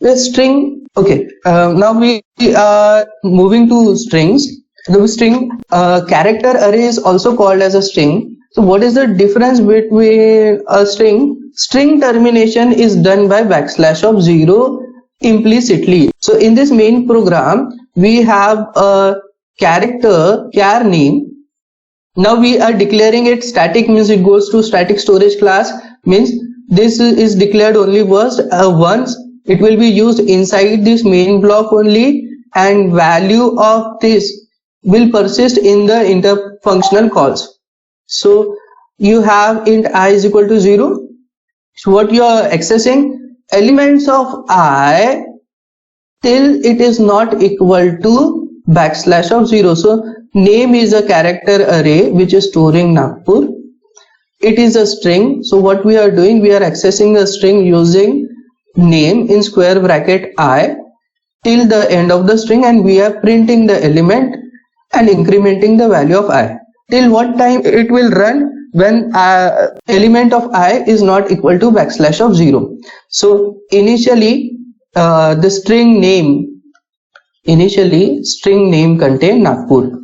The string. Okay. Now we are moving to strings. The string character array is also called as a string. So what is the difference between a string? String termination is done by \0 implicitly. So in this main program, we have a character char name. Now we are declaring it static, means it goes to static storage class, means this is declared only once. It will be used inside this main block only, and value of this will persist in the interfunctional calls. So you have int I is equal to 0. So what you are accessing? Elements of I till it is not equal to \0. So name is a character array which is storing Nagpur. It is a string. So what we are doing, we are accessing a string using name in square bracket I till the end of the string, and we are printing the element and incrementing the value of I. Till what time it will run? When element of I is not equal to \0. So initially the string name contain Nagpur.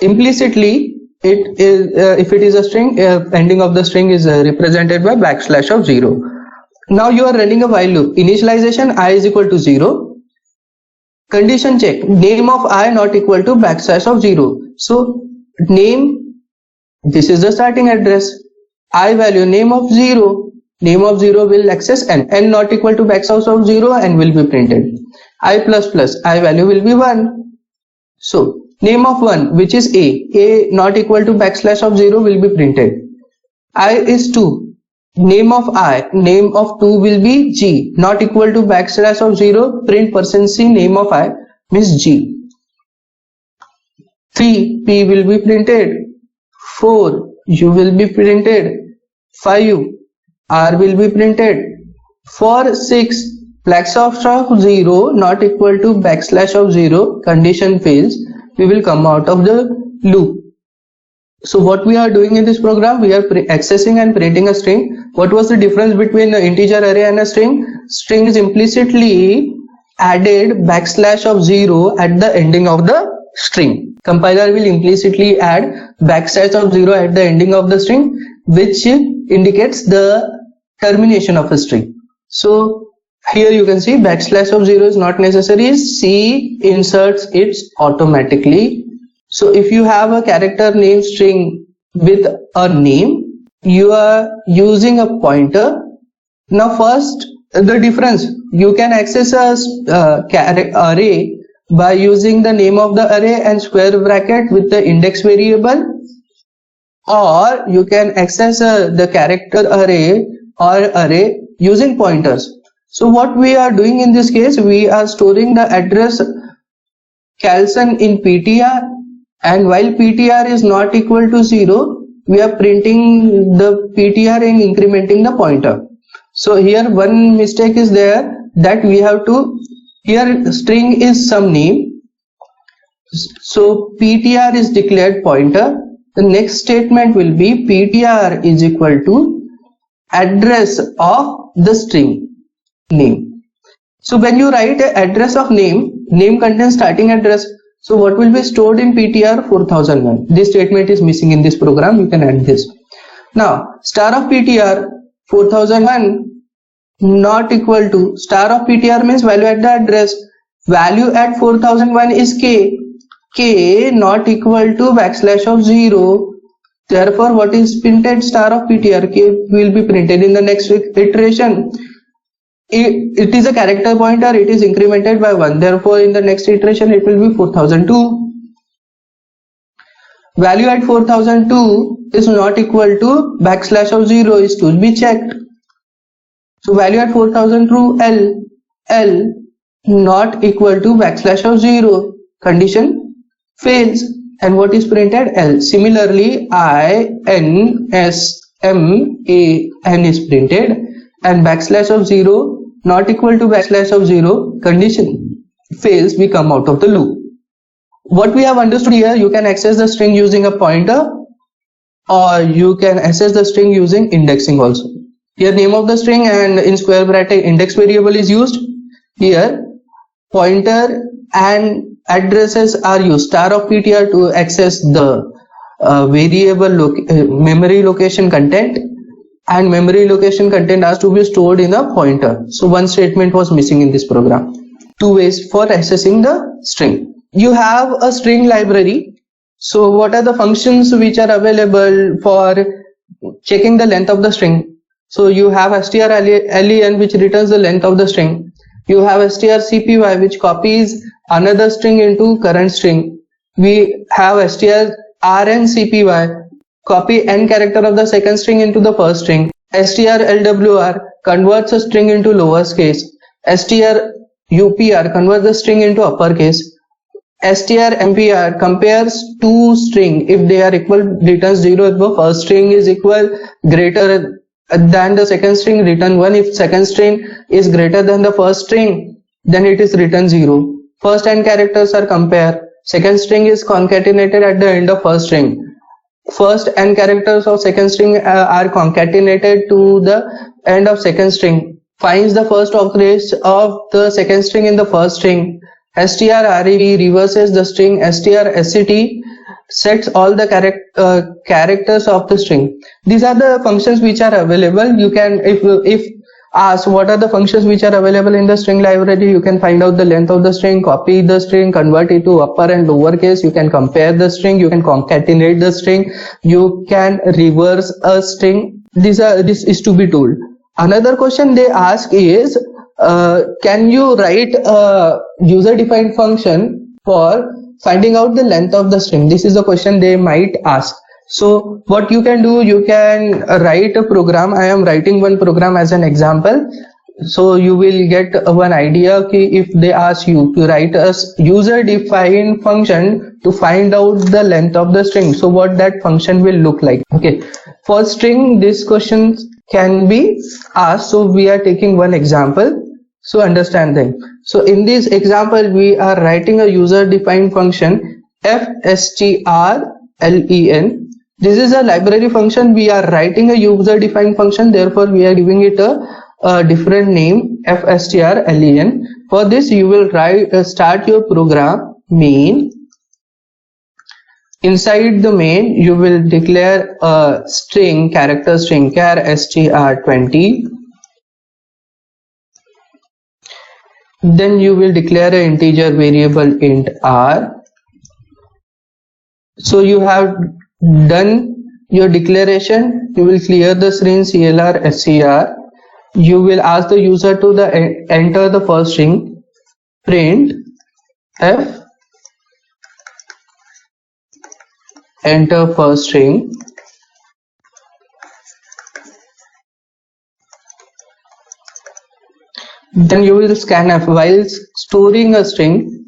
Implicitly, it is if it is a string, ending of the string is represented by \0. Now you are running a while loop. Initialization I is equal to 0. Condition check, name of I not equal to \0. So name, this is the starting address. I value name of 0. Name of 0 will access n not equal to \0, and will be printed. I plus I value will be 1. So name of 1, which is a not equal to \0 will be printed. I is 2. Name of I, name of 2 will be G, not equal to \0, print %c name of I means G. 3, P will be printed. 4, U will be printed. 5, R will be printed. For 6, \0 not equal to \0, condition fails, we will come out of the loop. So what we are doing in this program, we are accessing and printing a string. What was the difference between an integer array and a string? String is implicitly added \0 at the ending of the string. Compiler will implicitly add \0 at the ending of the string, which indicates the termination of a string. So here you can see \0 is not necessary. C inserts it automatically. So if you have a character name string with a name, you are using a pointer. Now first, the difference, you can access a array by using the name of the array and square bracket with the index variable, or you can access the character array or array using pointers. So what we are doing in this case, we are storing the address Calson in PTR, and while PTR is not equal to 0, we are printing the PTR and incrementing the pointer. So here one mistake is there, that we have to, here string is some name, so PTR is declared pointer. The next statement will be PTR is equal to address of the string name. So when you write an address of name contains starting address. So what will be stored in PTR? 4001. This statement is missing in this program. You can add this. Now star of PTR 4001 not equal to, star of PTR means value at the address. Value at 4001 is K. K not equal to \0. Therefore what is printed? Star of PTR. K will be printed in the next iteration. It is a character pointer, it is incremented by 1, therefore in the next iteration it will be 4002. Value at 4002 is not equal to \0 is to be checked. So value at 4002 L not equal to \0, condition fails, and what is printed? L. Similarly I N S M A N is printed, and \0 not equal to \0, condition fails, we come out of the loop. What we have understood here, you can access the string using a pointer. or you can access the string using indexing also. Here name of the string and in square bracket index variable is used. Here pointer and addresses are used, star of ptr to access the variable memory location content, and memory location content has to be stored in a pointer. So one statement was missing in this program. Two ways for accessing the string. You have a string library. So what are the functions which are available for checking the length of the string? So you have strlen which returns the length of the string. You have strcpy which copies another string into current string. We have strrncpy copy n character of the second string into the first string. strlwr converts a string into lowercase. strupr converts the string into uppercase. strmpr compares two string. If they are equal, returns 0. If the first string is equal greater than the second string, return 1. If second string is greater than the first string, then it is return 0. First n characters are compared. Second string is concatenated at the end of first string. First n characters of second string are concatenated to the end of second string. Finds the first occurrence of the second string in the first string. strrev reverses the string. strsct sets all the characters of the string. These are the functions which are available. You can, if asked what are the functions which are available in the string library, you can find out the length of the string, copy the string, convert it to upper and lower case. You can compare the string, you can concatenate the string, you can reverse a string. This is to be told. Another question they ask is, can you write a user defined function for finding out the length of the string? This is a question they might ask. So what you can do, you can write a program. I am writing one program as an example. So you will get one idea. Okay, if they ask you to write a user defined function to find out the length of the string, so what that function will look like. Okay, for string this question can be asked. So we are taking one example. So understand them. So in this example, we are writing a user defined function fstrlen. This is a library function. We are writing a user defined function. Therefore, we are giving it a different name, fstrlen. For this, you will start your program main. Inside the main, you will declare a string, character string, char str20. Then you will declare an integer variable int r. So you have done your declaration. You will clear the string clr scr. You will ask the user to enter the first string, print f, enter first string. Then you will scanf. While storing a string,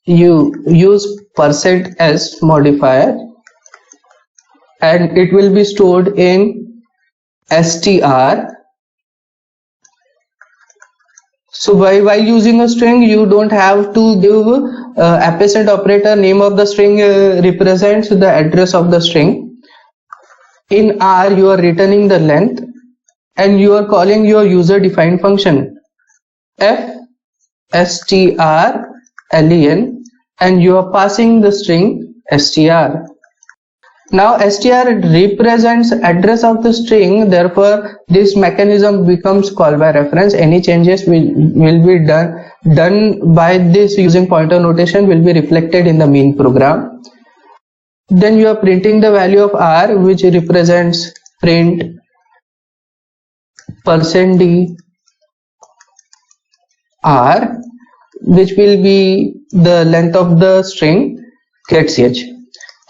you use %s modifier and it will be stored in str. So while using a string, you don't have to give append operator. Name of the string represents the address of the string. In R, you are returning the length and you are calling your user defined function fstrlen and you are passing the string str. Now str represents address of the string, therefore this mechanism becomes call by reference. Any changes will be done by this using pointer notation will be reflected in the main program. Then you are printing the value of r, which represents print %d r, which will be the length of the string get ch.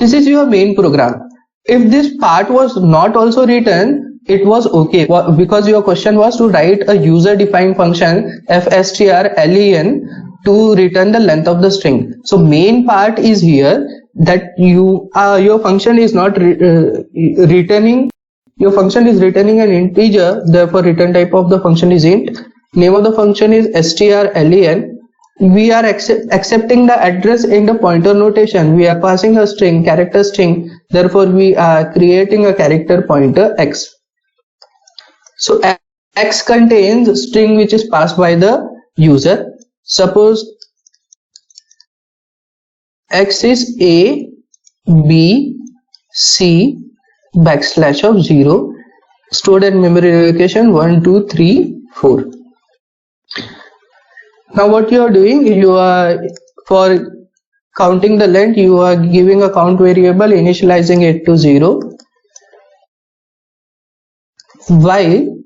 This is your main program. If this part was not also written, it was okay, because your question was to write a user defined function fstrlen to return the length of the string. So main part is here that your function is not returning. Your function is returning an integer, therefore return type of the function is int. Name of the function is strlen. we are accepting the address in the pointer notation. We are passing a string, character string, therefore we are creating a character pointer x. So x contains string which is passed by the user. Suppose x is a, b, c backslash of 0, stored at memory location 1, 2, 3, 4. Now what you are doing, you are, for counting the length, you are giving a count variable, initializing it to 0, while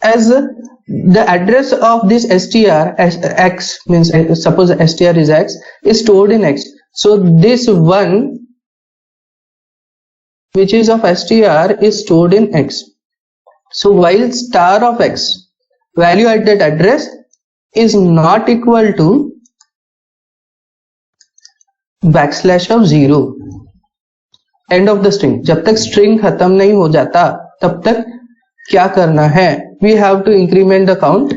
as the address of this str as x, means suppose str is x, is stored in x. So this one which is of str is stored in x. So while star of x, value at that address, is not equal to backslash of 0, end of the string. जब तक string खत्म नहीं हो जाता तब तक क्या करना है, we have to increment the count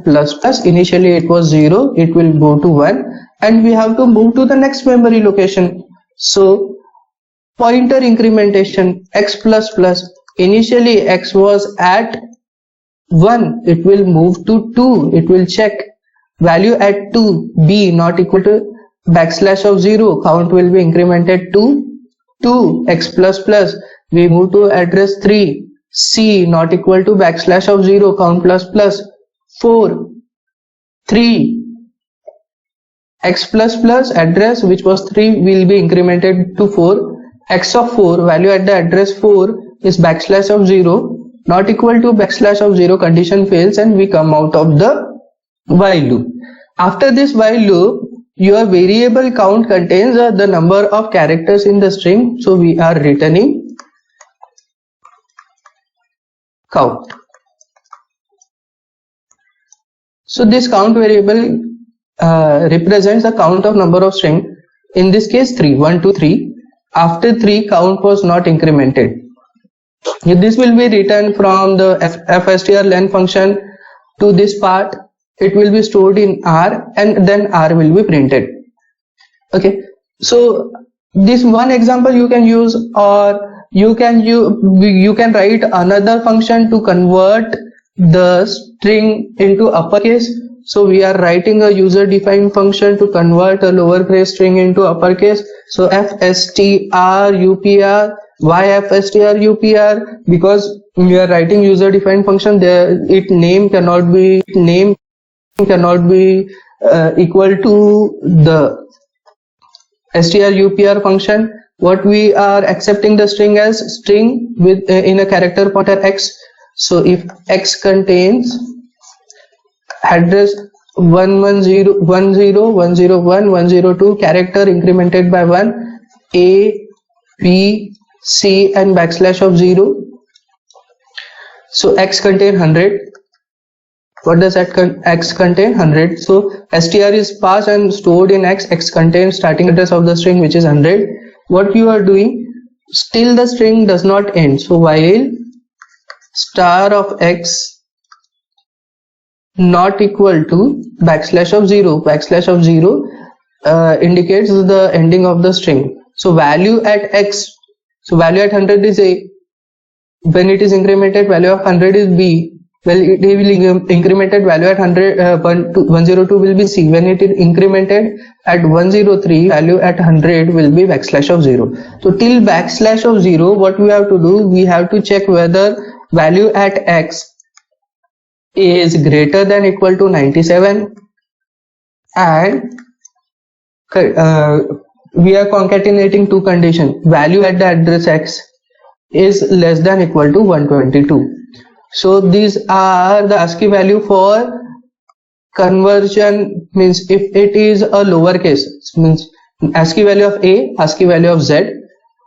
plus plus. Initially it was 0, it will go to 1, and we have to move to the next memory location. So pointer incrementation, x plus plus, initially x was at 1, it will move to 2, it will check value at 2, b not equal to backslash of 0, count will be incremented to 2, x plus plus, we move to address 3, c not equal to backslash of 0, count plus plus, 4, 3, x plus plus, address which was 3 will be incremented to 4, x of 4, value at the address 4 is backslash of 0, not equal to backslash of 0, condition fails, and we come out of the while loop. After this while loop, your variable count contains the number of characters in the string, so we are returning count. So this count variable represents the count of number of string, in this case 3, 1, 2, 3. After 3, count was not incremented. This will be written from the fstrlen function to this part. It will be stored in R, and then R will be printed. Okay, so this one example you can use, or you can write another function to convert the string into uppercase. So we are writing a user defined function to convert a lowercase string into uppercase. So fstrupr, why fstrupr? Because we are writing user defined function, there its name cannot be equal to the strupr function. What we are accepting the string as string with in a character pointer x. So if x contains address 110, 10, 101, 102, character incremented by 1, a, b, c and backslash of 0. So x contain 100. What does x contain? 100. So str is passed and stored in x. X contains starting address of the string, which is 100. What you are doing, still the string does not end. So while star of x not equal to backslash of 0, backslash of 0 indicates the ending of the string. So value at x, so value at 100 is a, when it is incremented, value of 100 is b, well it will incremented value at 102 will be c, when it is incremented at 103, value at 100 will be backslash of 0. So till backslash of 0, what we have to do, we have to check whether value at x is greater than equal to 97, and we are concatenating two conditions. Value at the address x is less than equal to 122. So these are the ASCII value for conversion, means if it is a lowercase, means ASCII value of a, ASCII value of z.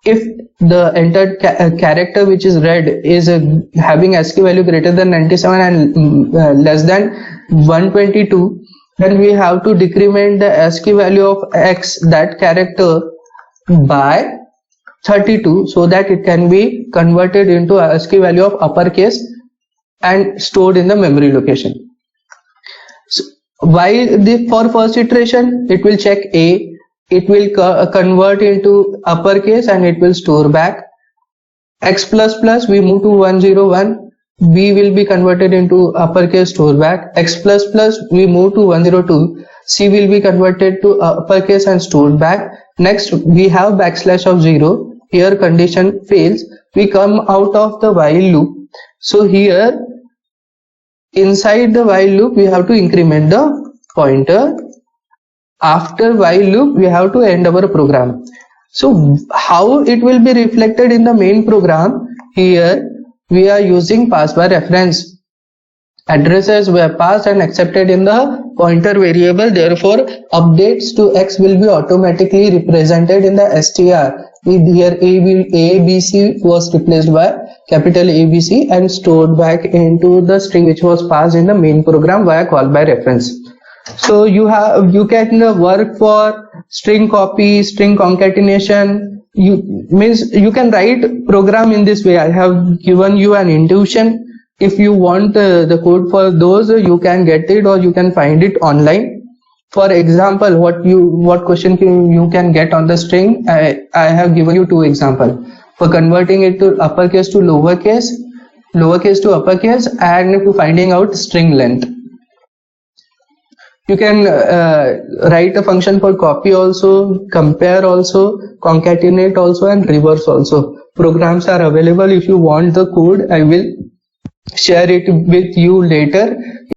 If the entered character which is read is having ASCII value greater than 97 and less than 122, then we have to decrement the ASCII value of x, that character, by 32, so that it can be converted into ASCII value of uppercase and stored in the memory location. For first iteration, it will check A, it will convert into uppercase and it will store back. X plus plus, we move to 101, B will be converted into uppercase, store back. X plus plus, we move to 102, C will be converted to uppercase and stored back. Next, we have backslash of 0. Here condition fails. We come out of the while loop. So here, inside the while loop, we have to increment the pointer. After while loop, we have to end our program. So how it will be reflected in the main program? Here we are using pass by reference. Addresses were passed and accepted in the pointer variable. Therefore, updates to X will be automatically represented in the str. Here A, B, C was replaced by capital A, B, C and stored back into the string which was passed in the main program via call by reference. So you can work for string copy, string concatenation. You can write program in this way. I have given you an intuition. If you want the code for those, you can get it or you can find it online. For example, what question you can get on the string, I have given you 2 examples. For converting it to uppercase to lowercase to uppercase, and to finding out string length. You can write a function for copy also, compare also, concatenate also and reverse also. Programs are available. If you want the code, I will share it with you later.